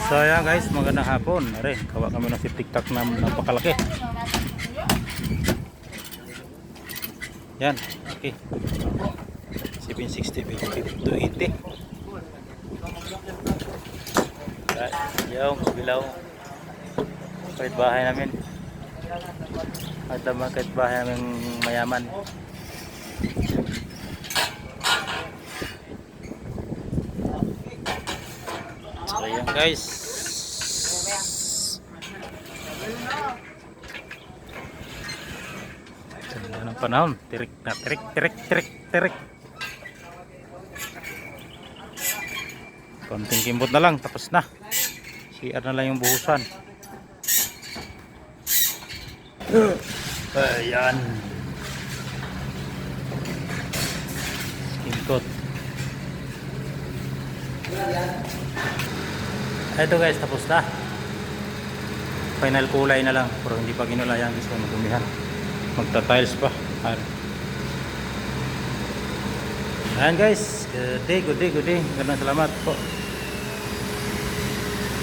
So ayan guys, magandang hapon. Are, kawa kami ng si TikTok na napakalaki. Yan, okay. 760 280. Yung bilaw. Kahit bahay namin. At naman kahit bahay namin mayaman. So ayan guys. Ganda ng panahon. Tirik na tirik, tirik, tirik, tirik. Konting kimbot na lang, tapos na. CR na lang yung buhusan. Ayan. Skin coat. Ito guys, tapos na. Final kulay na lang, pero hindi pa ginulayan gusto magumihan. Magta-tiles pa. Ayan guys, good day, good day, good day. Salamat po.